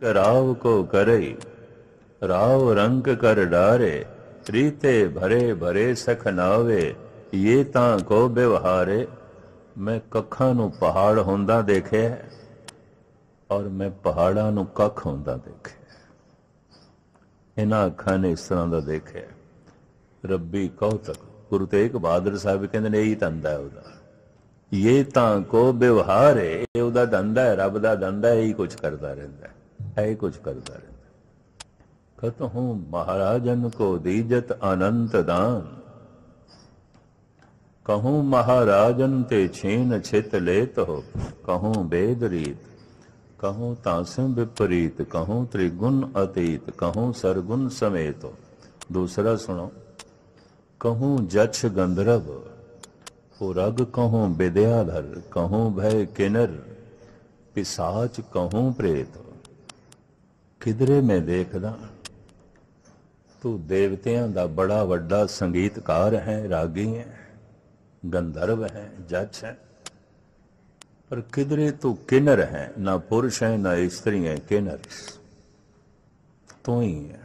राव को करे राव रंग कर डारे रीते भरे भरे सख नावे ये तां को व्यवहारे। मैं कखां नूं पहाड़ होंदा देखिया और मैं पहाड़ां नूं कख होंदा देखिया। इन्हां अखां ने इस तरह दा देखिया। रब्बी कौतक गुरु तेग बहादुर साहब कहंदे ने यही धंधा है उहदा। ये तां को व्यवहार है, ये उहदा धंधा है, रब दा धंधा है, यही कुछ करता रहिंदा है, ही कुछ करता रहता। कतहूं महाराजन को दीजत अनंत दान, कहूं महाराजन ते छीन छित लेत हो। कहूं वेद रीत, कहूं तासिम विपरीत, कहूं त्रिगुण अतीत, कहूं सरगुण समेत हो। दूसरा सुनो, कहूं जक्ष गंधर्व पुरग, कहूं विद्याधर, कहूं भय किन्नर पिशाच, कहूं प्रेत। किधरे मैं देखदा तू देवतियां दा बड़ा वड्डा संगीतकार है, रागी है, गंधर्व है, जज है, पर किधरे तू किन्नर है, ना पुरुष है ना स्त्री है, किन्नर तू ही है।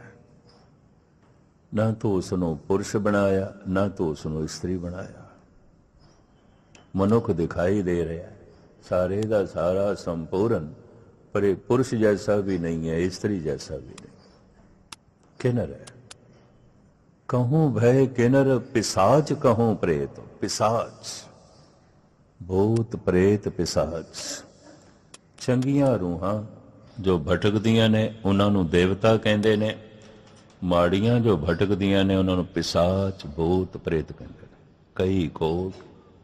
ना तो उसनों पुरुष बनाया, ना तो उसनों स्त्री बनाया। मनुख दिखाई दे रहा है सारे दा सारा संपूर्ण, पर एक पुरुष जैसा भी नहीं है, स्त्री जैसा भी नहीं, किन्नर है। कहूं भय किन्नर पिशाच, कहूं प्रेत। पिशाच भूत प्रेत पिशाच। चंगियां रूहां जो भटकदियां ने उन्हां नूं देवता कहंदे ने, माड़ियां जो भटकदियां ने उन्हां नूं पिशाच भूत प्रेत कहंदे ने। कई कोट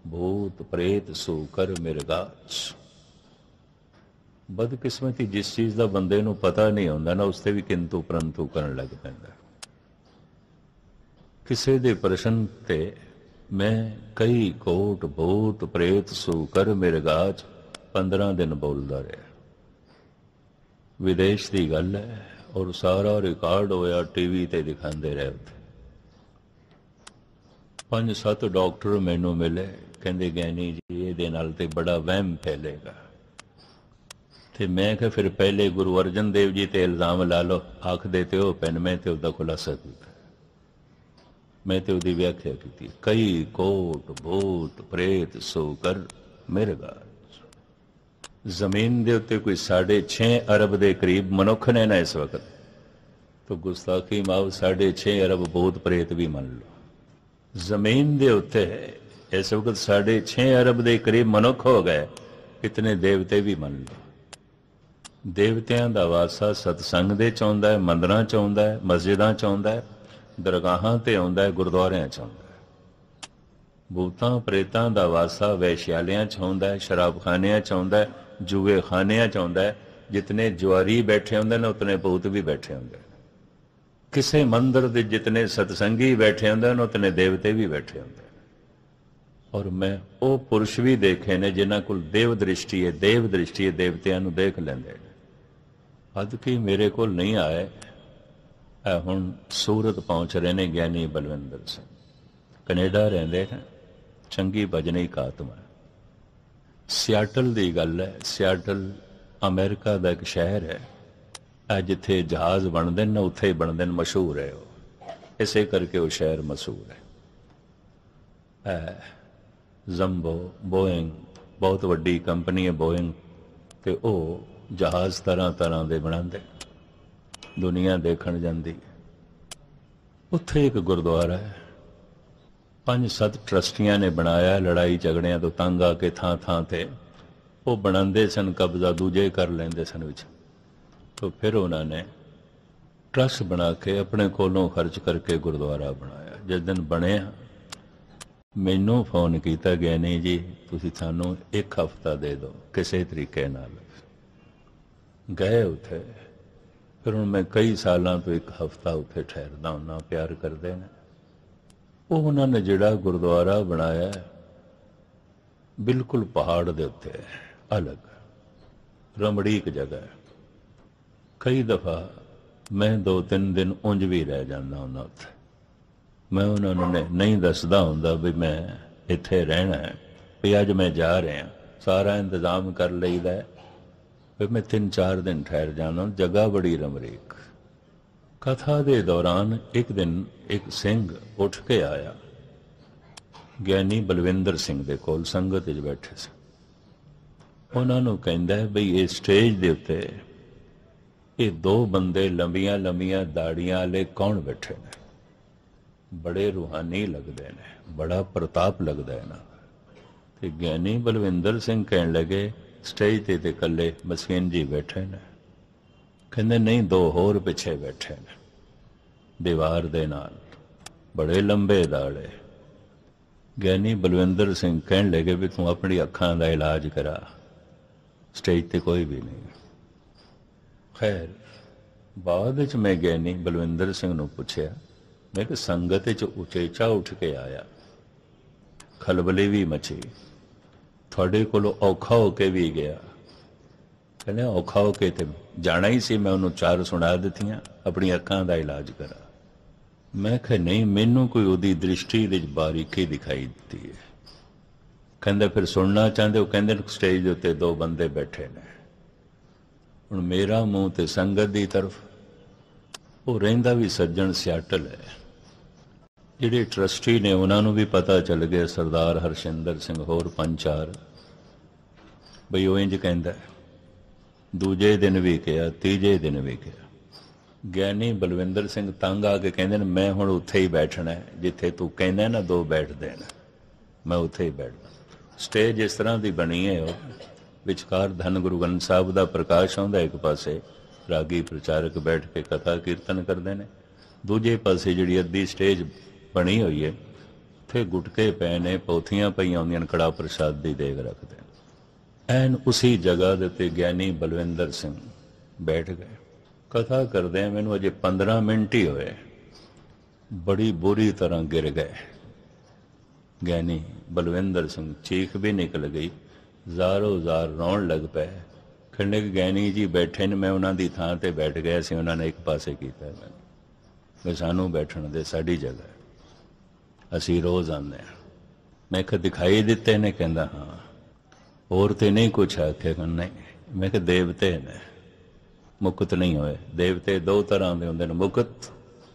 भूत प्रेत सूकर मिर्गाच। बदकिस्मती जिस चीज़ का बंदे नूं पता नहीं होंदा ना, उसते भी किंतु परंतु करन लग पैंदा। किसी दे प्रश्न ते मैं कई कोट भूत प्रेत सूकर मिर्गाच 15 दिन बोलदा रहा। विदेश की गल है और सारा रिकॉर्ड होया, टीवी ते दिखाते रहे। उत्थे 5-7 डॉक्टर मैनू मिले, कहंदे गैनी जी ये नाल ते बड़ा वहम फैलेगा। तो मैं क्या फिर पहले गुरु अर्जन देव जी ते इल्जाम ला लो, आख देते हो पैन मैं तो उसका खुलासा किया, मैं तो उसकी व्याख्या की। कई कोट भूत प्रेत सूकर मिर्गाच। जमीन के उत्ते कोई 6.5 अरब के करीब मनुख ने ना इस वक्त, तो गुस्ताखी माओ 6.5 अरब भूत प्रेत भी मान लो। जमीन के उत्ते इस वक्त 6.5 अरब के करीब मनुख हो गए, कितने देवते भी मान लो। देवतियां दा वासा सतसंग दे च आउंदा है, मंदिरां च आउंदा है, मस्जिदां च आउंदा है, दरगाहां ते आउंदा है, गुरुद्वारियां च आउंदा है। भूतां प्रेतां दा वासा वैश्यालियां च आउंदा है, शराबखानियां च आउंदा है, जुए खानियां च आउंदा है। जितने जुआरी बैठे होंदे ने उतने भूत भी बैठे होंदे। किसी मंदिर दे जितने सतसंगी बैठे होंदे ने उतने देवते भी बैठे होंदे। और मैं वो पुरुष भी देखे ने जिन्हां कोल देव दृष्टि है, देव दृष्टि है, देवतियां नूं देख लैंदे। अद की मेरे को नहीं आए, हुण सूरत पहुँच रहे ने ज्ञानी बलविंदर सिंह, कनेडा रहिंदे हैं, चंगी भजनिक आत्मा। सियाटल की गल है, सियाटल अमेरिका का एक शहर है, जिथे जहाज़ बनते हैं उत्थे ही बनते हैं, मशहूर है वो, इसे करके वो शहर मशहूर है। जंबो बोइंग बहुत वड्डी कंपनी है बोइंग, तो वो जहाज़ तरह तरह के बनाते, दुनिया देखण जाती। उत्थे एक गुरुद्वारा है, 5-7 ट्रस्टियां ने बनाया, लड़ाई झगड़ियां तो तंग आके थां थां ते वो बनाते सन, कब्जा दूजे कर लेंदे सन विच। तो फिर उन्होंने ट्रस्ट बना के अपने कोलों खर्च करके गुरुद्वारा बनाया। जिस दिन बनया मैनू फोन किया गया, नहीं जी तुसीं सानू 1 हफ्ता दे दो किसी तरीके नाल। गए उत्थे, फिर हुण मैं कई सालों तो 1 हफ्ता उत्थे ठहरदा हुन्ना, प्यार करते हैं। वो उन्होंने जिहड़ा गुरुद्वारा बनाया बिल्कुल पहाड़ दे उत्ते, अलग रमड़ीक जगह है। कई दफ़ा मैं 2-3 दिन उंज भी रह जाता हुन्ना उत्थे। मैं उन्होंने नहीं दसदा हुंदा भी मैं इत्थे रहना है, भी अज मैं जा रहा, सारा इंतजाम कर लईदा है। फिर मैं 3-4 दिन ठहर जाना, जगह बड़ी रमरीक। कथा के दौरान एक दिन एक सिंह उठ के आया, ਗਿਆਨੀ ਬਲਵਿੰਦਰ ਸਿੰਘ ਦੇ ਕੋਲ ਸੰਗਤ ਵਿੱਚ ਬੈਠੇ ਸੀ। ਉਹਨਾਂ ਨੂੰ ਕਹਿੰਦਾ ਬਈ ਇਹ ਸਟੇਜ ਦੇ ਉੱਤੇ ਇਹ ਦੋ ਬੰਦੇ ਲੰਬੀਆਂ ਲੰਬੀਆਂ ਦਾੜੀਆਂ ਵਾਲੇ ਕੌਣ ਬੈਠੇ ਨੇ? ਬੜੇ ਰੂਹਾਨੀ ਲੱਗਦੇ ਨੇ, ਬੜਾ ਪ੍ਰਤਾਪ ਲੱਗਦਾ ਇਹਨਾਂ ਦਾ। ਤੇ ਗਿਆਨੀ ਬਲਵਿੰਦਰ ਸਿੰਘ ਕਹਿਣ ਲੱਗੇ ਸਟੇਜ ਤੇ ਇਕੱਲੇ ਮਸਕੀਨ ਜੀ ਬੈਠੇ ਨੇ। ਕਹਿੰਦੇ ਨਹੀਂ, ਦੋ ਹੋਰ ਪਿੱਛੇ ਬੈਠੇ ਨੇ ਦੀਵਾਰ ਦੇ ਨਾਲ, ਬੜੇ ਲੰਬੇ ਦਾੜੇ। ਗਿਆਨੀ ਬਲਵਿੰਦਰ ਸਿੰਘ ਕਹਿਣ ਲੱਗੇ ਵੀ ਤੂੰ ਆਪਣੀ ਅੱਖਾਂ ਦਾ ਇਲਾਜ ਕਰਾ, ਸਟੇਜ ਤੇ ਕੋਈ ਵੀ ਨਹੀਂ। ਖੈਰ ਬਾਅਦ ਵਿੱਚ ਮੈਂ ਗਿਆਨੀ ਬਲਵਿੰਦਰ ਸਿੰਘ ਨੂੰ ਪੁੱਛਿਆ, ਮੈਂ ਕਿ ਸੰਗਤ ਵਿੱਚ ਉਚੇਚਾ ਉੱਠ ਕੇ ਆਇਆ, ਖਲਬਲੀ ਵੀ ਮਚੀ, ਤੁਹਾਡੇ ਕੋਲੋਂ ਔਖਾ ਹੋ ਕੇ ਵੀ ਗਿਆ। ਕਹਿੰਦੇ ਔਖਾ ਹੋ ਕੇ ਤੇ ਜਾਣਾ ਹੀ ਸੀ, ਮੈਂ ਉਹਨੂੰ 4 ਸੁਣਾ ਦਿੱਤੀਆਂ, ਆਪਣੀ ਅੱਖਾਂ ਦਾ ਇਲਾਜ ਕਰਾ। मैं कहा नहीं, मैनू कोई उहदी दृष्टि दी बारीकी दिखाई दी है। कहंदे फिर सुनना चाहते हो? कहंदे स्टेज के उत्ते 2 बंदे बैठे ने। हुण मेरा मूँह ते संगत की तरफ, वो रहिंदा भी सज्जन सियाटल है। जिहड़े ट्रस्टी ने उन्होंने भी पता चल गया, सरदार हरशिंदर सिंह होर 5-4 बई वो इंज कहंदा। दूजे दिन भी कहा, तीजे दिन भी कहा। ਗਿਆਨੀ ਬਲਵਿੰਦਰ ਸਿੰਘ ਤੰਗ ਆ ਕੇ ਕਹਿੰਦੇ ਨੇ ਮੈਂ ਹੁਣ ਉੱਥੇ ਹੀ ਬੈਠਣਾ ਹੈ ਜਿੱਥੇ ਤੂੰ ਕਹਿੰਦਾ ਨਾ 2 ਬੈਠਦੇ ਨੇ, ਮੈਂ ਉੱਥੇ ਹੀ ਬੈਠਦਾ। ਸਟੇਜ ਇਸ ਤਰ੍ਹਾਂ ਦੀ ਬਣੀ ਹੈ, ਉਹ ਵਿਚਕਾਰ ਧੰਨ ਗੁਰੂ ਗ੍ਰੰਥ ਸਾਹਿਬ ਦਾ ਪ੍ਰਕਾਸ਼ ਆਉਂਦਾ, ਇੱਕ ਪਾਸੇ ਰਾਗੀ ਪ੍ਰਚਾਰਕ ਬੈਠ ਕੇ ਕਥਾ ਕੀਰਤਨ ਕਰਦੇ ਨੇ, ਦੂਜੇ ਪਾਸੇ ਜਿਹੜੀ ਅੱਧੀ ਸਟੇਜ ਬਣੀ ਹੋਈ ਹੈ ਉੱਥੇ ਗੁਟਕੇ ਪਏ ਨੇ, ਪੋਥੀਆਂ ਪਈਆਂ ਹੁੰਦੀਆਂ ਨੇ, ਕੜਾ ਪ੍ਰਸ਼ਾਦ ਦੀ ਦੇਗ ਰੱਖਦੇ ਨੇ। ਐਨ ਉਸੀ ਜਗ੍ਹਾ ਦੇ ਉੱਤੇ ਗਿਆਨੀ ਬਲਵਿੰਦਰ ਸਿੰਘ ਬੈਠ ਗਏ। कथा करदे मैनू अजे 15 मिनट ही होए, बड़ी बुरी तरह गिर गए। ज्ञानी बलविंदर सिंह चीख भी निकल गई, ज़ारो ज़ार रोन लग पे। कहने कि ज्ञानी जी बैठे ने, मैं उन्होंने थां ते बैठ गया सी, उन्होंने एक पासे किया मैं सानू बैठण दे, साडी जगह असी रोज़ आने। मैं कहा दिखाई दिते ने? कहंदा हाँ। होर ते नहीं कुछ आखे? नहीं। मैं कहा देवते ने, मुकत नहीं होए। देवते 2 तरह के होंदे ने, मुकत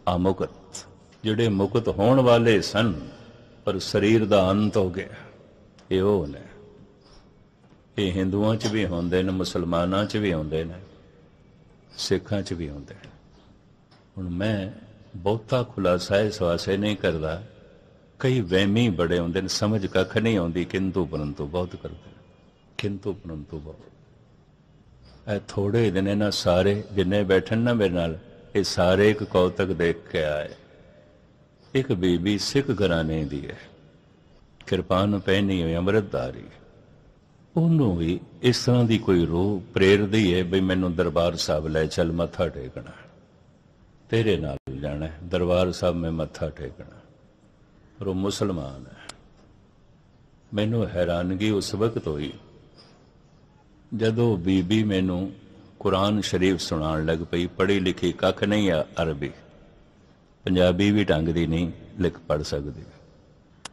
अमुकत। जिहड़े मुकत होण वाले सन पर शरीर का अंत हो गया, ये वो ने। ये हिंदुओं च भी होंदे ने, मुसलमानां च भी होंदे ने, सिखां च भी होंदे ने। हुण मैं बहुता खुलासा इस वास्ते नहीं करदा, कई वहमी बड़े होंदे ने, समझ कख नहीं आउंदी, किंतु परंतु बहुत करदे, किंतु परंतु बहुत। थोड़े दिन इन्हां सारे जिन्ने बैठन ना मेरे नाल, ये सारे एक कौतक देख के आए। एक बीबी सिख घराने दी है, किरपान पहनी हुई, अमृतधारी। उन्होंने भी इस तरह की कोई रूह प्रेरदी है बई मैनू दरबार साहब लै चल, मत्था टेकना, तेरे नाल जाना है दरबार साहब में मत्था टेकना। और वो मुसलमान है। मैनू हैरानगी उस वक्त हुई जदों बीबी मैनू कुरान शरीफ सुनान लग पई। पढ़ी लिखी कख नहीं है, अरबी पंजाबी भी ढंग दी नहीं लिख पढ़ सकती।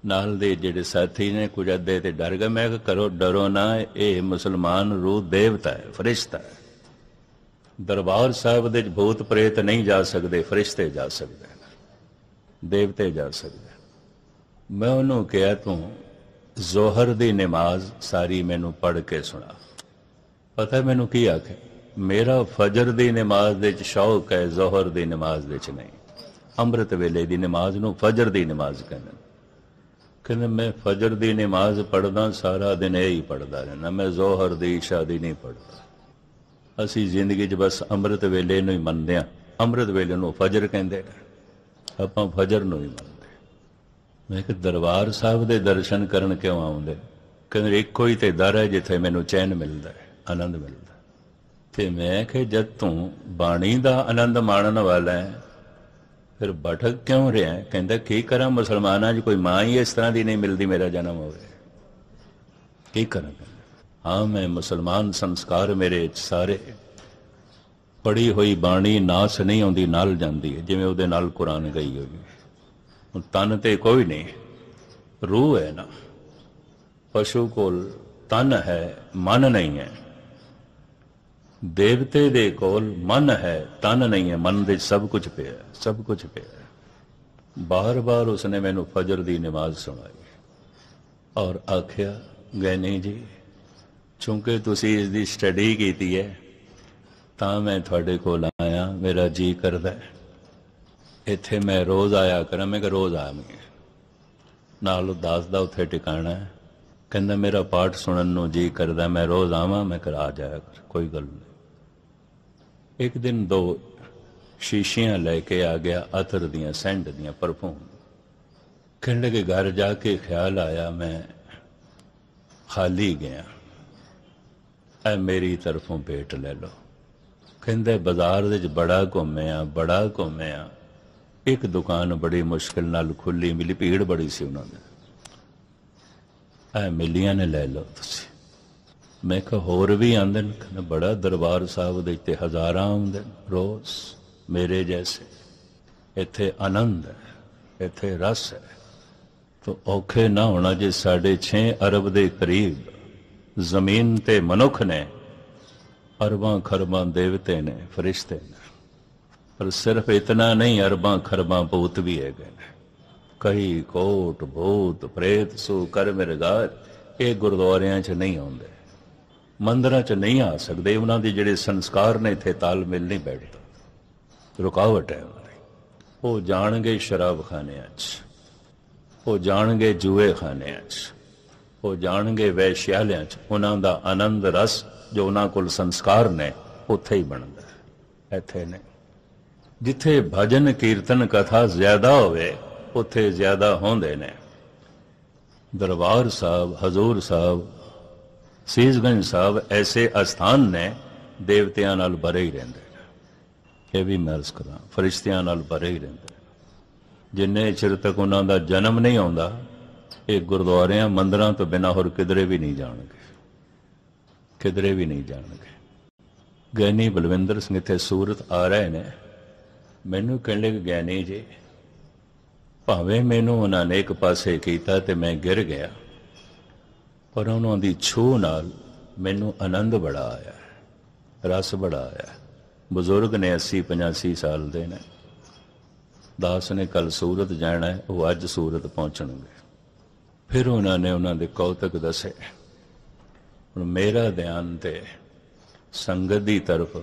नाल दे जिहड़े साथी ने कुछ अद्धे ते डर गए। मैं करो डरो ना, ये मुसलमान रूह देवता है, फरिश्ता है। दरबार साहब दे भूत प्रेत नहीं जा सकते, फरिश्ते जा सकते, देवते जा सकते। मैं उन्होंने कहा तू जोहर दी नमाज सारी मैनू पढ़ के सुना। पता मैनू की आखे? मेरा फजर दी नमाज दे शौक है, जोहर दी नमाज दे नहीं। अमृत वेले दी नमाज नू फजर दी नमाज कहने। कहने मैं फजर दी नमाज पढ़दा, सारा दिन यही पढ़ता रहना, मैं जोहर दी इशा दी नहीं पढ़ता। असी जिंदगी च बस अमृत वेले नू ही मनदे हां, अमृत वेले नू फजर कहंदे, आपां फजर नू ही मनदे। मैं कि दरबार साहब दे दर्शन करन क्यों आउंदे? कहंदे इक्को ही ते दर है जिथे मैनू चैन मिलदा है, आनंद मिलता। तो मैं कि जब तू बाणी का आनंद माणन वाला है फिर भटक क्यों रहा है? कहता की करा, मुसलमाना च कोई माँ ही इस तरह की नहीं मिलती, मेरा जन्म हो की करा। हाँ मैं मुसलमान, संस्कार मेरे सारे, पढ़ी हुई बाणी नास नहीं आती, नाल जाती है जिवें उहदे नाल कुरान गई हुई। तन ते कोई नहीं, रूह है ना। पशु कोल तन है, मन नहीं है। देवते दे कोल मन है, तन नहीं है। मन दे सब कुछ पिया, सब कुछ पिया। बार बार उसने मैनू फजर दी नमाज सुनाई और आख्या, गैनी जी चूंकि तुसी इसकी स्टडी की है तां मैं थोड़े कोल आया, मेरा जी करदा है इत्थे मैं रोज़ आया करा। मैं कि रोज़ आवांगे, नाल दास दा उत्थे टिकाणा है। कहंदा मेरा पाठ सुनन नूं जी करदा, मैं रोज़ आवां। मैं कर आ जाया कर, कोई गल नहीं। एक दिन 2 शीशियां लैके आ गया, अतर दियां, सेंट दियां, परफ्यूम। कहने लगे घर जाके ख्याल आया मैं खाली गया, ऐ मेरी तरफों भेंट ले लो। कहंदे बाजार विच बड़ा घूमिया, बड़ा घूमिया, एक दुकान बड़ी मुश्किल नाल खुली मिली, भीड़ बड़ी सी उन्होंने, ऐ मिलियां ने, ले लो तुसी। मैं कहा होर भी आंदे ने? कहंदे बड़ा दरबार साहब दे इत्ते हज़ारां आउंदे रोज़ मेरे जैसे। इत्थे आनंद है, इत्थे रस है। तो औखे ना होना जे 6.5 अरब के करीब जमीन ते मनुख ने, अरबां खरबां देवते ने, फरिश्ते ने। पर सिर्फ इतना नहीं, अरबां खरबां भूत भी है गए। कई कोट भूत प्रेत सू कर मिरगार, ये गुरुद्वारियां च नहीं आउंदे, मंदिरां च नहीं आ सकते। उन्हां दे जिहड़े संस्कार ने इत्थे तालमेल नहीं बैठता, रुकावट है उन्हां दी। वो जाणगे शराब खाने, वो जाणगे जुए खाने, वो जाणगे वैश्यालियां च। उन्हां दा आनंद रस जो उन्हां कोल संस्कार ने उत्थे ही बनदा है, इत्थे नहीं। जिथे भजन कीर्तन कथा ज्यादा होवे उत्थे ज्यादा होंदे ने। दरबार साहब, हजूर साहब, सीसगंज साहब ऐसे अस्थान ने देवतियां नाल भरे ही रहिंदे ने। यह भी मैं अर्ज करा, फरिश्तियां नाल भरे ही रहिंदे ने। जिन्ने चिर तक उन्हां दा जन्म नहीं आउंदा, ये गुरुद्वारियां मंदिरां तो बिना होर किधरे भी नहीं जाणगे, किधरे भी नहीं जाणगे। गैनी बलविंदर सिंह इत्थे सूरत आ रहे ने, मैनू कहण लगे गैनी जी भावें मैनू उन्हां ने एक पासे कीता ते मैं गिर गया, पर उन्हों दी छूह नाल मैनू आनंद बड़ा आया, रस बड़ा आया। बजुर्ग ने 80-85 साल दे ने। दास ने कल सूरत जाना है, वो अज सूरत पहुंचणगे। फिर उन्होंने उन्होंने कौतक दसे। हुण मेरा ध्यान ते संगत की तरफ,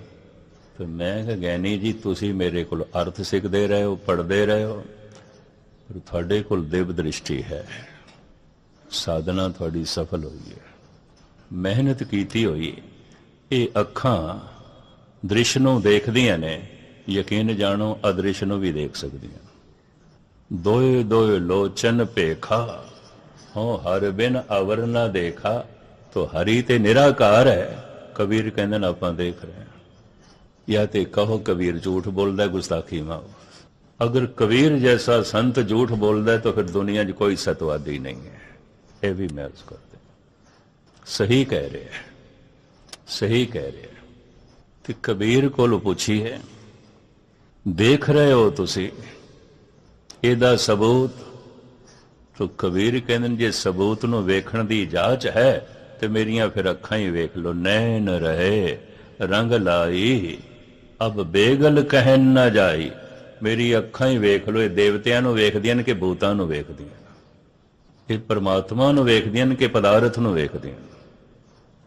तो मैं कहा गैनी जी तुसी मेरे को अर्थ सिखते रहे हो, पढ़ते रहे हो, पर थोड़े को दिव्य दृष्टि है, साधना थोड़ी सफल हुई है, मेहनत कीती हुई। ये अखां दृश्य नूं देखदियां ने, यकीन जानो अदृश्य नूं भी देख सकदियां। दोए दोए लोचन पेखा, हो हर बिन अवर ना देखा। तो हरि ते निराकार है, कबीर कहंदे ने आपां देख रहे हैं। या ते कहो कबीर झूठ बोलदा है, गुस्ताखी माओ। अगर कबीर जैसा संत झूठ बोलता है तो फिर दुनिया च कोई सतवादी नहीं है। यह भी मैं अर्ज करते, सही कह रहे हैं, सही कह रहे हैं। तो कबीर को पूछी है, देख रहे हो तुसी एदा सबूत? तो कबीर कहंदे जे सबूत नूं वेखण दी जांच है तो मेरियां फिर अखां ही वेख लो। नैन रहे रंग लाई, अब बेगल कहन ना जाई। मेरी अखां ही वेख लो। ये देवतियां नूं वेखदियां ने कि भूतां नूं वेखदियां, ये परमात्मा नूं वेखदियां ने कि पदार्थ नूं वेखदियां,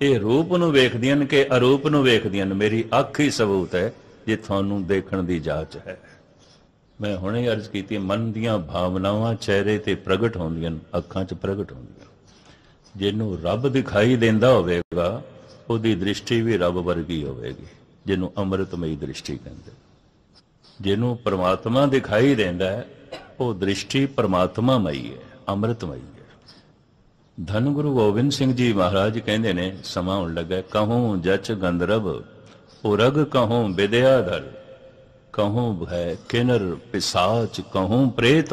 ये रूप नूं वेखदियां ने कि अरूप नूं वेखदियां। मेरी अख ही सबूत है जे तुहानूं देखण दी जांच है। मैं हुणे अर्ज कीती, मन दीयां भावनावां चेहरे ते प्रगट होंदियां, अखां च प्रगट होंदियां। जिन्हों रब दिखाई देंदा होवेगा उहदी दृष्टि भी रब वर्गी होवेगी, जिन्हों अमृतमयी दृष्टि कहंदे। जिन्हों परमात्मा दिखाई देंदा है वो दृष्टि परमात्मामयी है, अमृतमयी है। धन गुरु गोबिंद सिंह जी महाराज कहंदे ने, समा होण लगा, कहूं जच गंधर्व उरग कहूं विद्याधर, कहूं है किन्नर पिशाच कहूं प्रेत,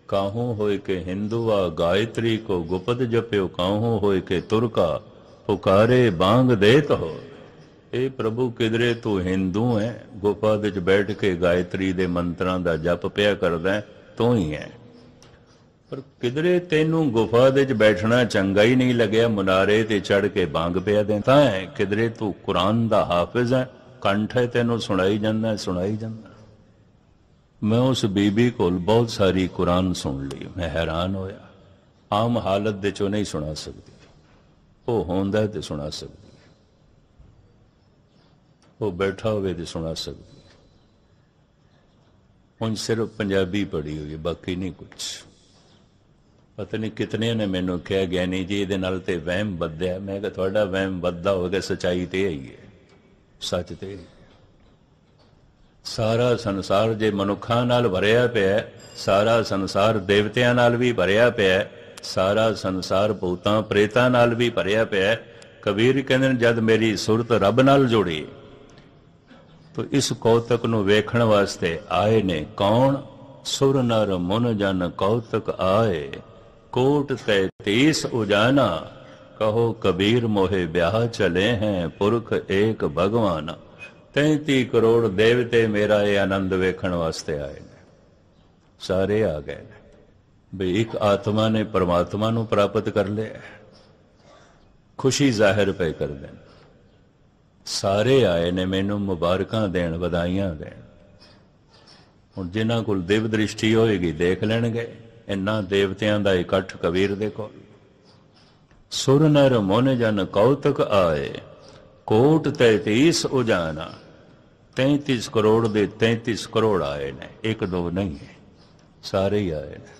काहूं होय के हिंदुआ गायत्री को गुपत जप्यो, काहूं होय के तुर्का पुकारे बांग देत हो। ए प्रभु किधरे तू हिंदू है, गुफा विच बैठ के गायत्री दे मंत्रां दा जप पिया करदा है, तू ही है। पर किधरे तेनू गुफा दे च बैठना चंगा ही नहीं लग्या, मुनारे ते चढ़ के बांग पिया देता है। किधरे तू कुरान दा हाफिज है, कंठ है तेनू सुनाई जाना सुनाई जाना। मैं उस बीबी कोल बहुत सारी कुरान सुन ली, मैं हैरान होया। आम हालत दे चो नहीं सुना सकती, वो होंदा ते सुना सकती, वो बैठा होवे ते सुना सकती। हुण सिर्फ पंजाबी पढ़ी हुई, बाकी नहीं कुछ। पता नहीं कितने ने मैनू कहा ज्ञानी जी ये नाल ते वहम बदया। मैं कहा तुहाडा वहम बददा होगा, सच्चाई तो यही है, सच तो यही। सारा संसार जे मनुखा नाल भरिया पिया, सारा संसार देवतियां नाल भी भरिया पिया, सारा संसार भूतां प्रेतां नाल भी भरिया पिया। कबीर कहंदे जद मेरी सुरत रब नाल जुड़ी तो इस कौतक नूं वेखण वास्ते आए ने कौन? सुर नर मुन जन कौतक आए, कोट 33 उजाना, कहो कबीर मोहे ब्याह चले हैं, पुरख एक भगवान। 33 करोड़ देवते मेरा ये आनंद वेखण वास्ते आए ने, सारे आ गए ने। भी एक आत्मा ने परमात्मा नूं प्राप्त कर लिया, खुशी जाहिर पे कर देन। सारे आए ने मैनू मुबारकां देण, वधाइयां देण। हुण जिन्हां कोल दिव दृष्टि होएगी देख लैणगे, इन्ना देवतियां दा इकट्ठ कबीर दे कोल। सुर नर मुन जन कौतक आए, कोट 33 उजाना। 33 करोड़ दे 33 करोड़ आए ने, एक दो नहीं है, सारे ही आए ने।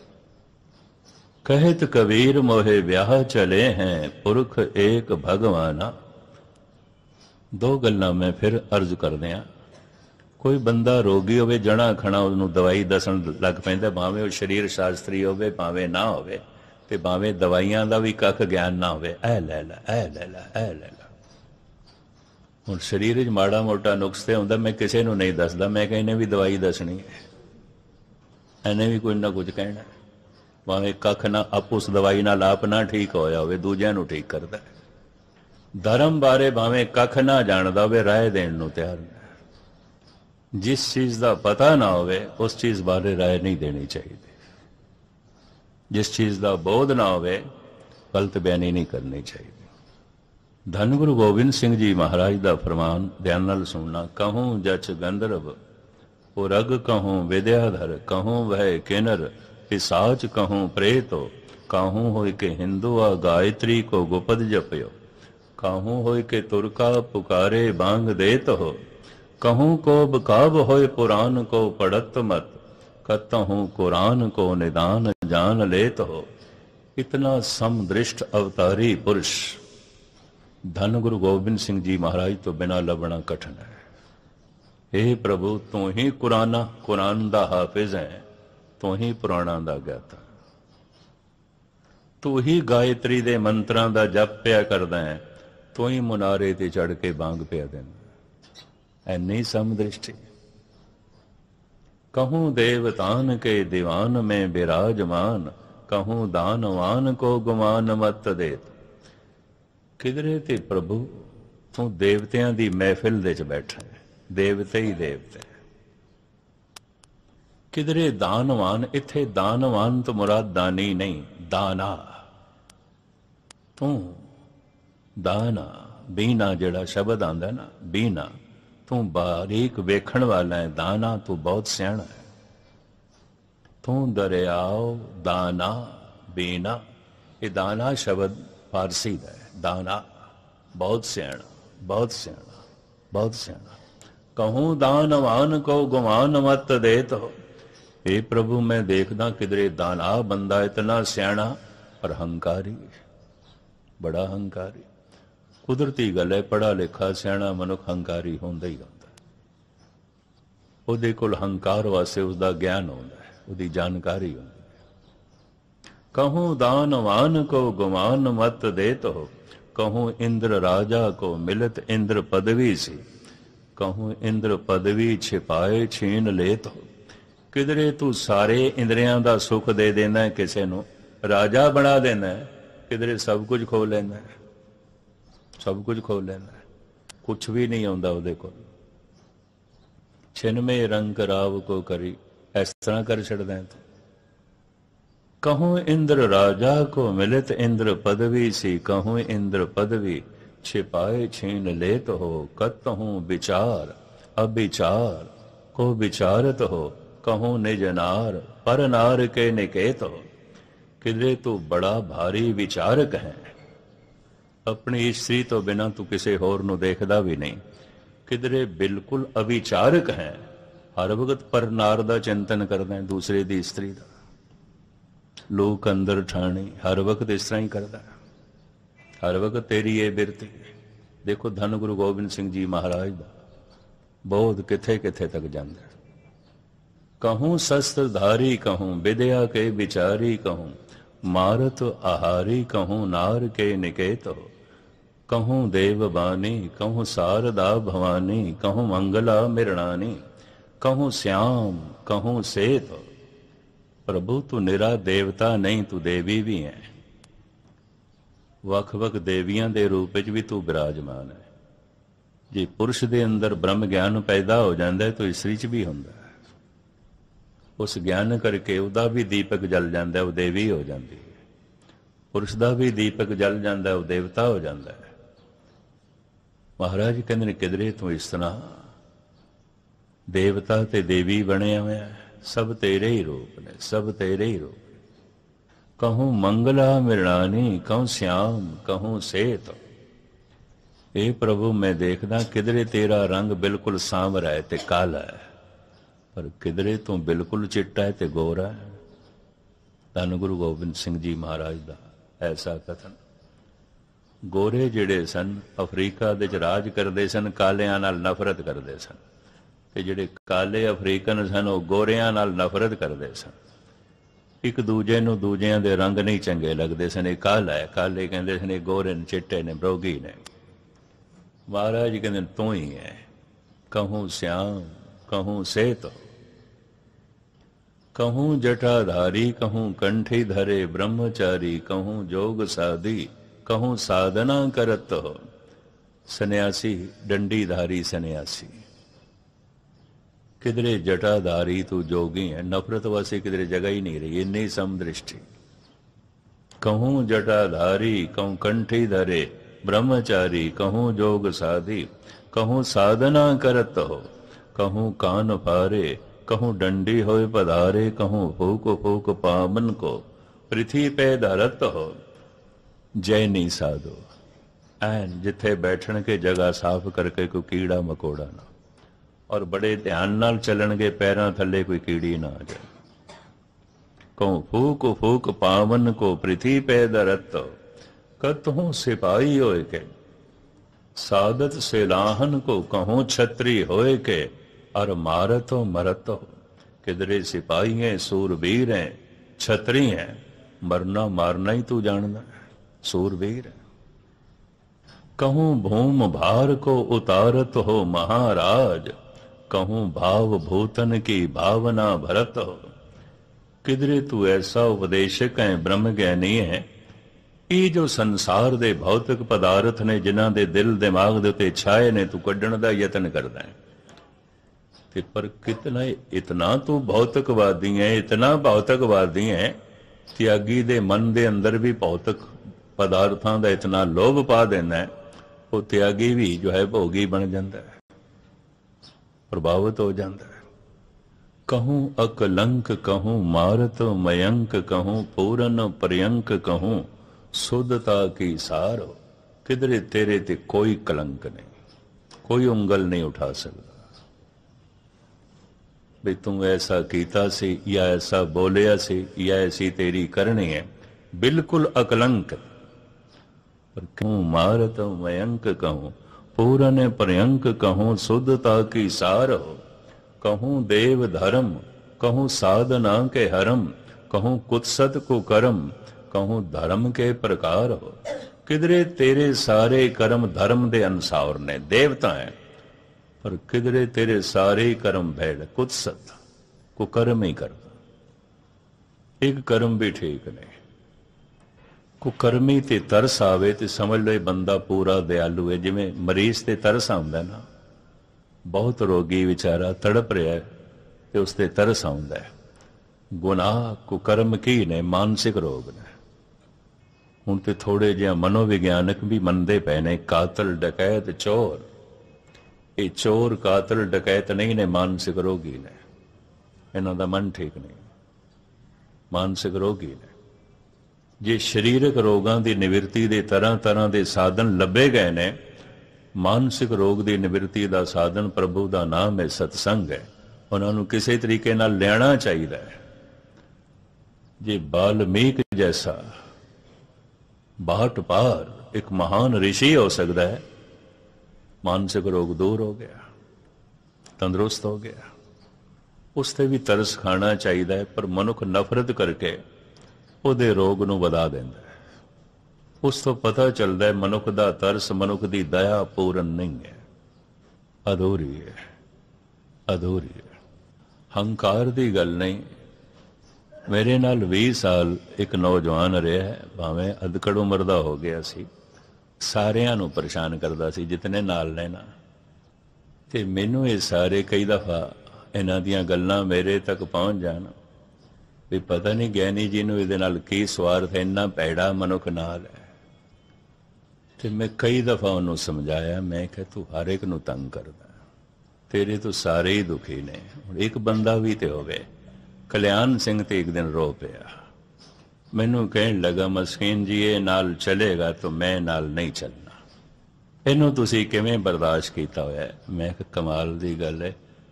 कहत कबीर मोहे ब्याह चले हैं, पुरख एक भगवाना। दो गल्लां मैं फिर अर्ज कर दियां। कोई बंदा रोगी होवे, जणा खणा उन्होंने दवाई दसन लग पैंदा, भावें वो शरीर शास्त्री होवे भावें ना होवे, ते भावें दवाइयां दा भी कख ज्ञान ना होवे। ऐ लै ला, ऐ लै ला, ऐ लै ला। हुण शरीर च माड़ा मोटा नुक्स ते हुंदा, मैं किसी नूं नहीं दसदा, मैं कहा इन्हें भी दवाई दसनी है, इन्हें भी कुछ ना कुछ कहना। भावें कख ना आप उस दवाई नाल आप ना ठीक होया होवे, दूजिआं नूं ठीक करदा। धर्म बारे भावें कख ना जानदा होवे, राय देण नूं तैयार नहीं। जिस चीज का पता ना होवे उस चीज बारे राय नहीं देनी चाहिए। जिस चीज का बोध ना होवे गलत बयानी नहीं करनी चाहिए। धन गुरु गोबिंद सिंह जी महाराज का फरमान ध्यान नाल सुनना। कहूँ जच गंधर्व ओ रग, कहूँ विद्याधर, कहूँ वह किन्नर, पिसाच कहूँ प्रेतो, कहूँ होय के हिंदू आ गायत्री को गुपद जपयो, कहूँ होय के तुरका पुकारे बांग देत हो, कहूँ को बकाब होय पुराण को पढ़त मत, कतहूँ कुरान को निदान जान लेत हो। इतना समदृष्ट अवतारी पुरुष धन गुरु गोबिंद सिंह जी महाराज तो बिना लभना कठिन है। हे प्रभु तू ही कुरान दा हाफिज है, तू ही पुराणा दा ज्ञाता, तू ही गायत्री दे मंत्रां दा जप पिया करदा है, तू ही मुनारे ते चढ़ के बांग पिया देना। ऐनी समदृष्टि। कहूँ देवतान के दीवान में विराजमान, कहूँ दानवान को गुमान मत देत। किधरे ते प्रभु तू देवतियां दी महफिल दे च बैठा है, देवते ही देवते। किधरे दानवान, इत्थे दानवान तो मुराद दानी नहीं, दाना। तू दाना, बीना जड़ा शब्द आंदा ना, बीना, तू बारीक वेखण वाला है, दाना तू बहुत सियाणा है। तू दरियाओ, दाना, बीना, ये दाना शब्द फारसी का है। दाना बहुत सियाणा, बहुत सियाणा, बहुत सियाणा। कहूँ दानवान को गुमान मत देत हो। हे प्रभु मैं देखदा किधरे दाना बंदा इतना सियाणा पर हंकारी, बड़ा हंकारी। कुदरती गल है, पढ़ा लिखा सियाणा मनुख हंकारी होंदा ही होंदा। उहदे कोल हंकार वास्ते उसका ज्ञान होंदा है, उसकी जानकारी होंदी है। कहूँ दानवान को गुमान मत देत हो, कहूँ इंद्र राजा को मिलत इंद्र पदवी सी, कहूँ इंद्र पदवी छिपाए छीन लेत हो। किधरे तू सारे इंद्रियां दा सुख दे देना है, किसी नूं राजा बना देना है, किधरे सब कुछ खो लेना है, सब कुछ खो लेना है, कुछ भी नहीं आंदा उहदे कोल। छिन में रंग राव को करी, इस तरह कर छड़दा है। कहूँ इंद्र राजा को मिलित इंद्र पदवी सी, कहूँ इंद्र पदवी छिपाए छीन लेत हो। कतहूँ विचार अविचार को विचारत हो, कहूँ निज नार पर नार के निकेत हो। किधरे तू बड़ा भारी विचारक है, अपनी इस्त्री तो बिना तू किसी होर नूं देखदा भी नहीं। किधरे बिल्कुल अविचारक है, हर वक्त पर नार दा चिंतन करदा है, दूसरे दी इस्त्री दा। लोक अंदर ठाणी हर वक्त इस तरह ही करदा है, हर वक्त तेरी ये बिरती। देखो धन गुरु गोबिंद सिंह जी महाराज दा बोध किथे किथे तक जांदा है। कहूँ शस्त्रधारी कहूँ विद्या के विचारी, कहूँ मारत आहारी, कहूँ नार के निकेत हो। कहूँ देवबानी कहूँ शारदा भवानी, कहूँ मंगला मृणानी, कहूँ श्याम कहूँ सेत हो। प्रभु तू निरा देवता नहीं, तू देवी भी है। वख वख देवियां दे रूप विच भी तू विराजमान है। जे पुरुष दे अंदर ब्रह्म ज्ञान पैदा हो जाता है तो इस्त्री च भी होंदा है। उस ज्ञान करके उहदा भी दीपक जल जाता है, वो देवी हो जाती है। पुरुष दा भी दीपक जल जाता है, वो देवता हो जाता है। महाराज कहते किधरे तू इस तरह देवता ते देवी बने हुए है, सब तेरे ही रूप ने, सब तेरे ही रूप। कहूँ मंगला मृणानी, कहूँ श्याम कहूँ सेत। ए प्रभु मैं देखदा किधरे तेरा रंग बिल्कुल सांवरा है ते काला है, पर किधरे तू बिल्कुल चिट्टा है ते गोरा है। धन गुरु गोबिंद सिंह जी महाराज दा ऐसा कथन। गोरे जिहड़े सन अफ्रीका दे च राज करदे सन, कालियां नाल नफरत करदे सन, ते जिहड़े काले अफ्रीकन सन वो गोरियां नाल नफरत करदे सन। एक दूजे नूं दूजियां दे रंग नहीं चंगे लगदे सन। ये काला है, काले कहंदे सन, गोरे ने चिट्टे ने बरोगी ने। महाराज कहंदे तू ही है। कहूँ श्याम कहूँ सेत, कहूँ जटाधारी कहूँ कंठी धरे ब्रह्मचारी, कहूँ जोग साधी कहूँ साधना करत हो। सन्यासी डंडीधारी सन्यासी, किधरे जटाधारी तू जोगी है, नफरत वासी किधरे जगह ही नहीं रही, इन्नी समदृष्टि। कहूँ जटाधारी कहूँ कंठी धरे ब्रह्मचारी, कहूँ जोग साधी कहूँ साधना करत हो। कहूँ कान फारे कहूँ डंडी होए पधारे, कहूँ फूक फूक पावन को पृथ्वी पे धरत हो। जैनी साधो ऐन जिथे बैठन के जगह साफ करके कोई कीड़ा मकोड़ा ना, और बड़े ध्यान नाल चलणगे पैरां थले कोई कीड़ी ना आ जाए। कहूँ फूक फूक पावन को पृथ्वी पे धरत हो। कतहूँ सिपाही होए के सादत सेलाहन को, कहूँ छत्री होए के और मारत हो मरत हो। किधरे सिपाही हैं, सूरवीर हैं, छत्री हैं, मरना मारना ही तू जानना है, सूरवीर है। कहूँ भूम भार को उतारत हो महाराज, कहूँ भाव भूतन की भावना भरत हो। किधरे तू ऐसा उपदेशक है, ब्रह्म ज्ञानी है। ये जो संसार दे भौतिक पदार्थ ने जिन्हां दे दिल दिमाग दे उत्ते छाए ने, तू कड्ढण दा यतन करदा है। ते पर कितना इतना तू भौतिकवादी है, इतना भौतिकवादी है, त्यागी दे मन दे अंदर भी भौतिक पदार्थां दा इतना लोभ पा देना है, वो त्यागी भी जो है भोगी बन जाता है, प्रभावित हो जाता है। कहूँ अकलंक कहूँ मारत मयंक, कहूँ पूरन पर्यंक कहूँ शुद्धता की सार हो। किधरे तेरे ते कोई कलंक नहीं, कोई उंगल नहीं उठा सकता भी तू ऐसा कीता सी या ऐसा बोलिया सी या ऐसी तेरी करनी है। बिल्कुल अकलंक। पर कहूँ मारत मयंक कहूँ पूरन पर्यंक, कहूँ शुद्धता की सार हो। कहूँ देव धर्म कहूँ साधना के हरम, कहूँ कुत्सत को कर्म कहूँ धर्म के प्रकार हो। किधरे तेरे सारे कर्म धर्म दे अनुसार ने, देवता है, पर किधरे तेरे सारे कर्म भेड़ कुत्सत को कर्म ही करता, एक कर्म भी ठीक नहीं। कुकर्मी ते तरस आवे ते समझ लो बंदा पूरा दयालु है। जिमें मरीज ते तरस आंदा ना, बहुत रोगी बेचारा तड़प रहा है ते उस ते तरस आंदा है, गुनाह कुकर्म की ने, मानसिक रोग ने। ਹੁਣ ਤੇ ਥੋੜੇ ਜਿਹਾ ਮਨੋਵਿਗਿਆਨਕ ਵੀ ਮੰਨਦੇ ਪਏ ਨੇ, ਕਾਤਲ ਡਕੈਤ ਚੋਰ, ਇਹ ਚੋਰ ਕਾਤਲ ਡਕੈਤ ਨਹੀਂ ਨੇ, ਮਾਨਸਿਕ ਰੋਗੀ ਨੇ, ਇਹਨਾਂ ਦਾ ਮਨ ਠੀਕ ਨਹੀਂ, ਮਾਨਸਿਕ ਰੋਗੀ ਨੇ। ਜੇ ਸਰੀਰਕ ਰੋਗਾਂ ਦੀ ਨਿਵਰਤੀ ਦੇ ਤਰ੍ਹਾਂ ਤਰ੍ਹਾਂ ਦੇ ਸਾਧਨ ਲੱਭੇ ਗਏ ਨੇ, ਮਾਨਸਿਕ ਰੋਗ ਦੀ ਨਿਵਰਤੀ ਦਾ ਸਾਧਨ ਪ੍ਰਭੂ ਦਾ ਨਾਮ ਹੈ, ਸਤਸੰਗ ਹੈ। ਉਹਨਾਂ ਨੂੰ ਕਿਸੇ ਤਰੀਕੇ ਨਾਲ ਲੈਣਾ ਚਾਹੀਦਾ ਹੈ। ਜੇ ਬਾਲਮੀਕ ਜੈਸਾ बाट पार एक महान ऋषि हो सकता है, मानसिक रोग दूर हो गया, तंदुरुस्त हो गया, उसते भी तरस खाना चाहिए। पर मनुख नफरत करके ਉਹਦੇ रोग ਨੂੰ ਵਧਾ ਦਿੰਦਾ ਹੈ। ਉਸ ਤੋਂ ਪਤਾ ਚੱਲਦਾ ਹੈ ਮਨੁੱਖ ਦਾ ਤਰਸ, ਮਨੁੱਖ ਦੀ ਦਇਆ ਪੂਰਨ ਨਹੀਂ ਹੈ, ਅਧੂਰੀ ਹੈ, ਅਧੂਰੀ ਹੈ। ਹੰਕਾਰ ਦੀ ਗੱਲ ਨਹੀਂ। ਮੇਰੇ ਨਾਲ 20 ਸਾਲ ਇੱਕ ਨੌਜਵਾਨ ਰਿਹਾ ਹੈ, ਭਾਵੇਂ ਅਧਕੜ ਉਮਰ ਦਾ ਹੋ ਗਿਆ ਸੀ, ਸਾਰਿਆਂ ਨੂੰ ਪਰੇਸ਼ਾਨ ਕਰਦਾ ਸੀ ਜਿਤਨੇ ਨਾਲ ਲੈਣਾ। ਤੇ ਮੈਨੂੰ ਇਹ ਸਾਰੇ ਕਈ ਦਫਾ ਇਹਨਾਂ ਦੀਆਂ ਗੱਲਾਂ ਮੇਰੇ ਤੱਕ ਪਹੁੰਚ ਜਾਣ ਵੀ ਪਤਾ ਨਹੀਂ ਗਿਆਨੀ ਜੀ ਨੂੰ ਇਹਦੇ ਨਾਲ ਕੀ ਸਵਾਰਥ ਹੈ, ਇੰਨਾ ਭੈੜਾ ਮਨੁੱਖ ਨਾਲ ਹੈ। ਤੇ ਮੈਂ ਕਈ ਦਫਾ ਉਹਨੂੰ ਸਮਝਾਇਆ, ਮੈਂ ਕਿਹਾ ਤੂੰ ਹਰ ਇੱਕ ਨੂੰ ਤੰਗ ਕਰਦਾ, ਤੇਰੇ ਤੋਂ ਸਾਰੇ ਹੀ ਦੁਖੀ ਨੇ। ਹੁਣ ਇੱਕ ਬੰਦਾ ਵੀ ਤੇ ਹੋਵੇ। कल्याण सिंह तो एक दिन रो पिया, मैनू कहन लगा मस्कीन जी ये नाल चलेगा तो मैं नाल नहीं चलना, इनू तुसी किवें बर्दाश्त किया होया? मैं कमाल दी गल है।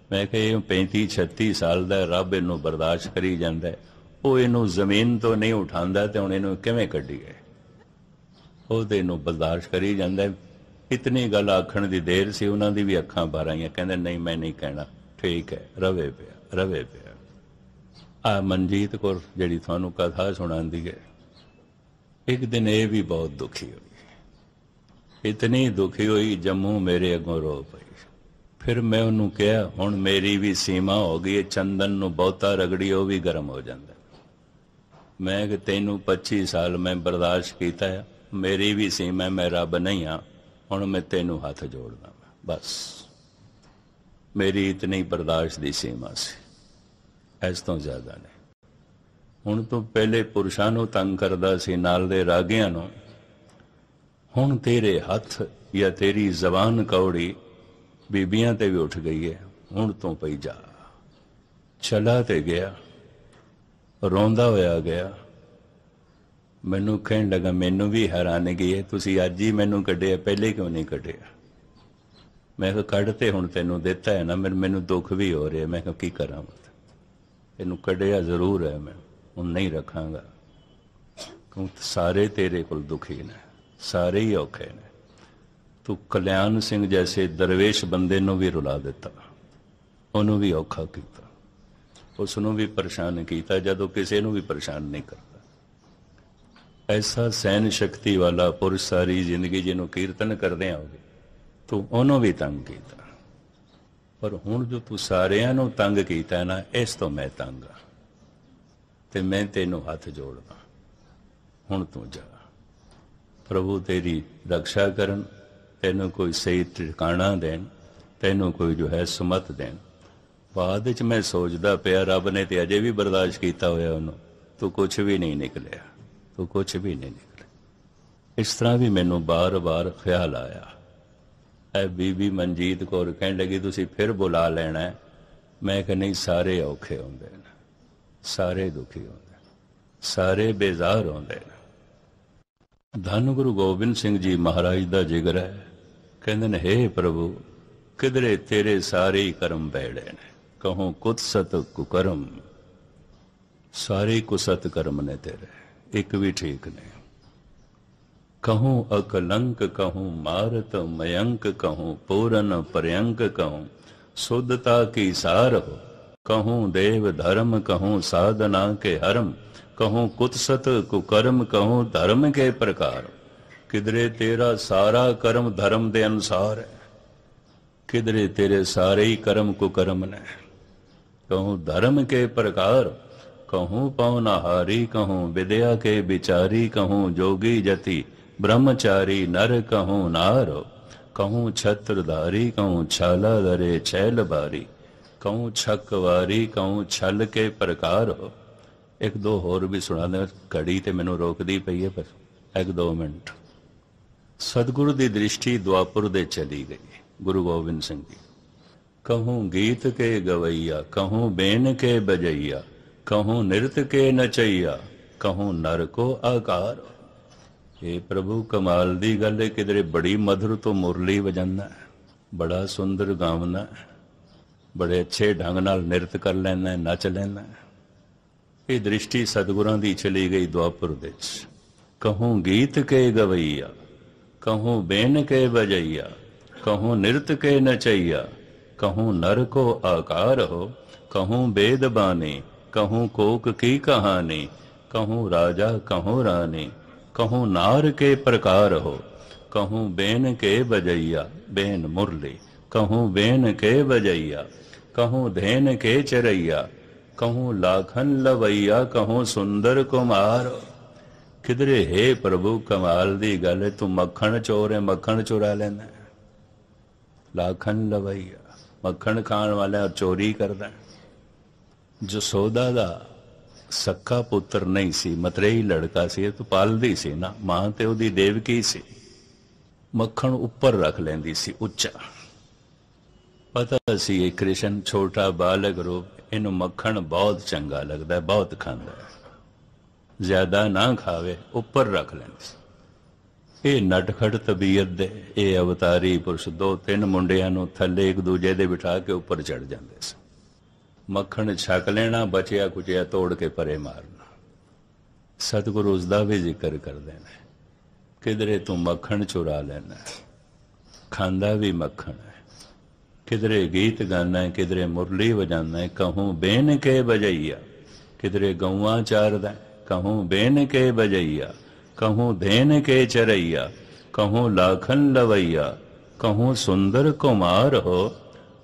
मैं कहा 35-36 साल का रब इनू बर्दाश्त करी जांदा है, वो इनू जमीन तो नहीं उठांदा ते हुण इनू किवें कढीए? वो तो इनू बर्दाश्त करी जांदा है। इतनी गल आखण दी देर सी, उन्हां दी भी अखां भर आईयां, कहंदे नहीं मैं नहीं कहना, ठीक है, रवे पिया, रवे पिया। आ मनजीत कौर जिहड़ी तुहानूं कथा सुणांदी है, एक दिन ये भी बहुत दुखी हुई, इतनी दुखी हुई जम्मू मेरे अगों रो पई। फिर मैं उन्होंने कहा हुण मेरी भी सीमा हो गई है, चंदन नूं बहुता रगड़ी वो भी गर्म हो जाता। मैं कि तैनूं 25 साल मैं बर्दाश्त किया है, मेरी भी सीमा, मैं रब नहीं हाँ, हुण मैं तैनूं हाथ जोड़ना, बस मेरी इतनी बर्दाश्त की सीमा सी, इस तो ज्यादा नहीं। हुण तो पहले पुरुषां नूं तंग करदा सी, नाल दे रागियां नूं, हुण तेरे हथ या तेरी जबान कौड़ी बीबियां ते भी उठ गई है। हुण तो पई जा। चला ते गया, रोंदा होया गया। मैनू कहण लगा, मैनू भी हैरानगी है, तुसी अज ही मैनू कढिया, पहले क्यों नहीं कढिया? मैं कहा कढ ते हुण तैनूं दिता है ना, मैनू दुख भी हो रहा। मैं कहा की करां, इनू कढ़िया जरूर है, मैं हूँ नहीं रखांगा, क्योंकि सारे तेरे कोल दुखी ने, सारे ही औखे ने। तू कल्याण सिंह जैसे दरवेश बंदे नूं भी रुला दिता, उन्होंने भी औखा किया, उसनों भी परेशान किया, जदों किसी नूं भी परेशान नहीं करता। ऐसा सहन शक्ति वाला पुरुष सारी जिंदगी जिन्हों कीर्तन करदे आओगे, तू उन्होंने भी तंग किया। पर हुण जो तू सारियां नूं तंग कीता ना, इस तो मैं तंग हाँ, ते मैं तेनों हथ जोड़दा, हुण तू जा। प्रभु तेरी रक्षा करन, तेनों कोई सही ठिकाना देन, तेनों कोई जो है सुमत देन। बाद विच मैं सोचदा पिया, रब ने ते अजे भी बर्दाश्त किया होया उन्हों, तू कुछ भी नहीं निकलिया, तू कुछ भी नहीं निकलिया। इस तरह भी मैनू बार बार ख्याल आया। ऐ बीबी मनजीत कौर कहन लगी तुसी फिर बुला लेना है। मैं कहा नहीं, सारे औखे होंदे ने, सारे दुखी होंदे, सारे बेजार होंदे ने। धन गुरु गोबिंद सिंह जी महाराज दा जिगर है, कहंदे ने हे प्रभु किधरे तेरे सारे ही कर्म बैड़े ने, कहूँ कुत्सत कुकर्म, सारे कुसत कर्म ने तेरे, एक भी ठीक नहीं। कहूँ अकलंक कहूँ मारत मयंक, कहूँ पूरन पर्यंक, कहूँ शुद्धता की सार हो, कहूँ देव धर्म, कहूँ साधना के हरम, कहूँ कुत्सत कुकर्म, कहूँ धर्म के प्रकार। किधरे तेरा सारा कर्म धर्म दे अनुसार है, किधरे तेरे सारे ही कर्म कुकर्म ने। कहूँ धर्म के प्रकार, कहूँ पवनहारी, कहूँ विद्या के विचारी, कहूँ जोगी जति ब्रह्मचारी नर, कहूँ नार, कहूँ छत्रधारी, कहूँ छाला धरे छैल बारी, कहूँ छकवारी, कहूँ छल के प्रकार हो, एक दो होर भी सुना दे, घड़ी ते मैनू रोकदी पई है, पर एक दो मिनट। सतगुरु की दृष्टि द्वापुर दे चली गई। गुरु गोबिंद सिंह जी, कहूँ गीत के गवैया, कहूँ बेन के बजैया, कहूँ नृत्य के नचैया, कहूँ नर को आकार। ये प्रभु कमाल दी गल है, किधरे बड़ी मधुर तो मुरली वजाना है, बड़ा सुंदर गावना है, बड़े अच्छे ढंग नाल नृत्य कर लेना है, नच लेना है। ये दृष्टि सतगुरां दी चली गई द्वापुर दे। कहूँ गीत के गवैया, कहूँ बेन के बजैया, कहूँ नृत्य के नचैया, कहूँ नर को आकार हो, कहूँ वेद बानी, कहूँ कोक की कहानी, कहूँ राजा कहूँ रानी, कहूँ नार के प्रकार हो, कहूँ बेन के बजैया, बेन मुरली, कहूँ बेन के बजैया, कहूँ धेन के चरैया, कहूँ लाखन लवैया, कहूँ सुंदर कुमार। किधरे हे प्रभु कमाल दी गल है, तू मक्खन चोर है, मक्खन चुरा लेना है। लाखन लवैया, मक्खन खाण वाला और चोरी करदा है। जसोदा दा सक्का पुत्र नहीं सी, मतरेई लड़का सी, तो पालदी सी ना, मां ते उहदी देवकी सी। मक्खन उपर रख लेंदी सी उच्चा, पता सी ये कृष्ण छोटा बालक रूप, इनू मक्खन बहुत चंगा लगता है, बहुत खांदा है, ज्यादा ना खावे, उपर रख लेंदी सी। ये नटखट तबीयत दे ये अवतारी पुरुष दो तीन मुंडियां नू थले एक दूजे दे बिठा के उपर चढ़ जांदे सी। मक्खन छक लेना, बचिया कुचिया तोड़ के परे मारना। सतगुरु उसका भी जिक्र कर देना, किधरे तू मक्खन चुरा लेना, खांदा भी मक्खन है। किधरे गीत गाना है, किधरे मुरली बजाना है, कहूँ बेन के बजैया, किधरे गौआं चारदा, कहूँ बेन के बजैया, कहूँ धेन के चरैया, कहूँ लाखन लवैया, कहूँ सुंदर कुमार हो,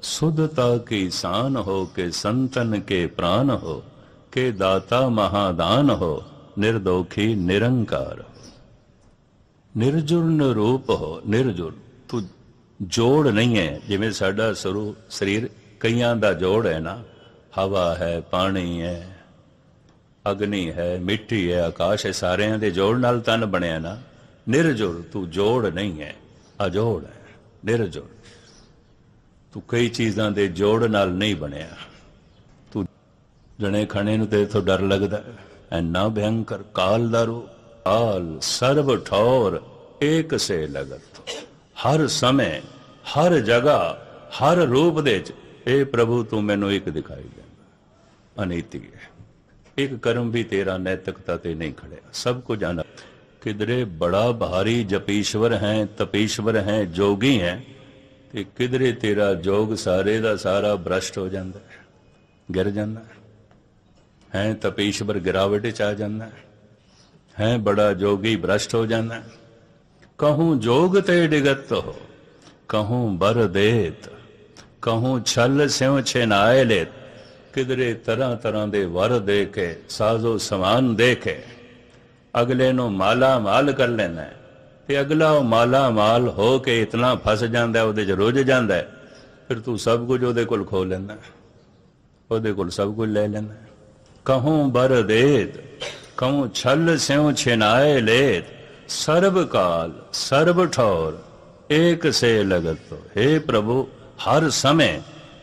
शुद्धता की शान हो, के संतन के प्राण हो, के दाता महादान हो, निर्दोखी निरंकार हो, निर्जुन रूप हो। निर्जुन तू जोड़ नहीं है, जिमें साडा शरीर कईयां दा जोड़ है ना, हवा है, पानी है, अग्नि है, मिट्टी है, आकाश है, सारियां दे जोड़ नाल तन बनया ना। निर्जुड़ तू जोड़ नहीं है, अजोड़ है। निर्जुड़ तू कई चीज़ों के जोड़ नाल नहीं बनया। तू जने खने नूं तेरे तो डर लगता है, ऐना भयंकर काल दा रूप, काल सर्व ठौर एक से लगत, हर समय हर जगह हर रूप दे ए प्रभु तू मैनू एक दिखाई देना। अनीति है, एक कर्म भी तेरा नैतिकता ते नहीं खड़िया, सब कुछ जाना। किधरे बड़ा भारी जपीश्वर हैं, तपीश्वर हैं, जोगी हैं, ते किधरे तेरा जोग सारे दा सारा भ्रष्ट हो जाता है, गिर जाता है। तपीश्वर गिरावट च आ जाता है, बड़ा जोगी भ्रष्ट हो जाता है। कहूँ जोग ते डिगत हो, कहूँ बर देत, कहूँ छल स्यों छेनाए लेत। किधरे तरह तरह दे वर दे के, साजो समान दे के अगले नो माला माल कर लेना है, ते अगला माला माल हो के इतना फस जाता है, उहदे च रुझ जाता है, फिर तू सब कुछ उहदे कोल खो लेना, उहदे कोल सब कुछ ले लेना। कहूँ बर देत, कहूँ छल स्यों छिनाए लेत, सर्व काल सर्व ठौर एक से लगत हो। हे प्रभु हर समय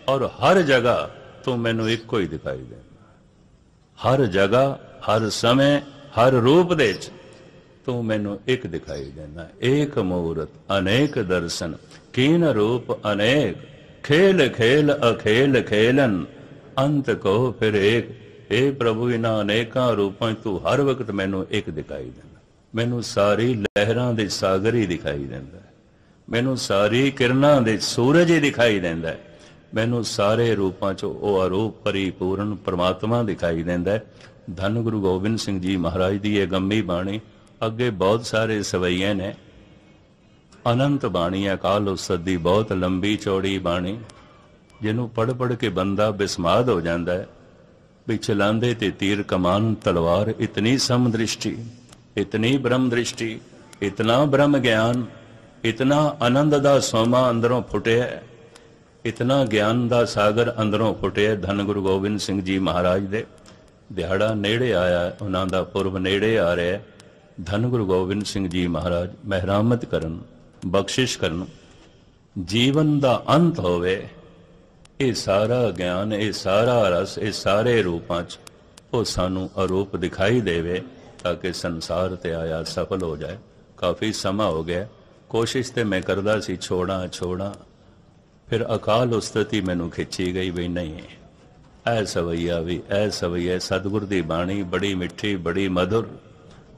और हर जगह तू मैनू एक ही दिखाई देना, हर जगह हर समय हर रूप दे तू मैनू एक दिखाई देना। एक मूरत अनेक दर्शन, कीन रूप अनेक, खेल खेल अखेल खेलन, अंत को फिर एक। हे प्रभु इन्हां अनेकां रूपों तू हर वक्त मैनू एक दिखाई देना। मैनू सारी लहरां दे सागर ही दिखाई देंदा है, मैनू सारी किरणां दे सूरज ही दिखाई देंदा है, मैनू सारे रूपां चो ओ अरूप परिपूर्ण परमात्मा दिखाई देंदा है। धन गुरु गोबिंद सिंह जी महाराज की यह गम्मी बाणी, अगे बहुत सारे सवैये ने, अनंत बाणी है काल उस्तत दी, बहुत लंबी चौड़ी बाणी, जिन्हों पढ़ पढ़ के बंदा बिस्माद हो जाता है। भी चलांदे ते तीर कमान तलवार, इतनी समदृष्टि, इतनी ब्रह्म दृष्टि, इतना ब्रह्म ज्ञान, इतना आनंद दा सोमा अंदरों फुटिया, इतना ज्ञान दा सागर अंदरों फुटिया धन गुरु गोबिंद सिंह जी महाराज दे। ਦਿਹਾੜਾ ਨੇੜੇ ਆਇਆ, ਉਹਨਾਂ ਦਾ ਪੁਰਬ ਨੇੜੇ ਆ ਰਿਹਾ। ਧੰਨ ਗੁਰੂ ਗੋਬਿੰਦ ਸਿੰਘ ਜੀ ਮਹਾਰਾਜ ਮਿਹਰਾਮਤ ਕਰਨ, ਬਖਸ਼ਿਸ਼ ਕਰਨ, ਜੀਵਨ ਦਾ ਅੰਤ ਹੋਵੇ। ਇਹ ਸਾਰਾ ਗਿਆਨ, ਇਹ ਸਾਰਾ ਰਸ, ਇਹ ਸਾਰੇ ਰੂਪਾਂ 'ਚ ਉਹ ਸਾਨੂੰ ਅਰੂਪ ਦਿਖਾਈ ਦੇਵੇ, ਤਾਂ ਕਿ ਸੰਸਾਰ ਤੇ ਆਇਆ ਸਫਲ ਹੋ ਜਾਏ। ਕਾਫੀ ਸਮਾਂ ਹੋ ਗਿਆ, ਕੋਸ਼ਿਸ਼ ਤੇ ਮੈਂ ਕਰਦਾ ਸੀ ਛੋੜਾਂ, ਫਿਰ ਅਕਾਲ ਉਸਤਤੀ ਮੈਨੂੰ ਖਿੱਚੀ ਗਈ ਵੀ ਨਹੀਂ, ਐ ਸਵਈਆ ਵੀ ਐ ਸਵਈਆ। ਸਤਿਗੁਰ ਦੀ ਬਾਣੀ ਬੜੀ ਮਿੱਠੀ, ਬੜੀ ਮਧੁਰ,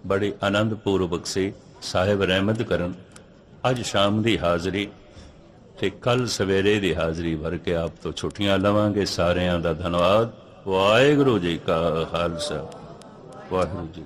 ਬੜੀ ਆਨੰਦਪੂਰਵਕ ਸੀ। ਸਾਹਿਬ ਰਹਿਮਤ ਕਰਨ। ਅੱਜ ਸ਼ਾਮ ਦੀ ਹਾਜ਼ਰੀ ਤੇ ਕੱਲ ਸਵੇਰੇ ਦੀ ਹਾਜ਼ਰੀ ਭਰ ਕੇ ਆਪ ਤੋਂ ਛੁੱਟੀਆਂ ਲਵਾਂਗੇ। ਸਾਰਿਆਂ ਦਾ ਧੰਨਵਾਦ। ਵਾਹਿਗੁਰੂ ਜੀ ਕਾ ਖਾਲਸਾ, ਵਾਹਿਗੁਰੂ ਜੀ।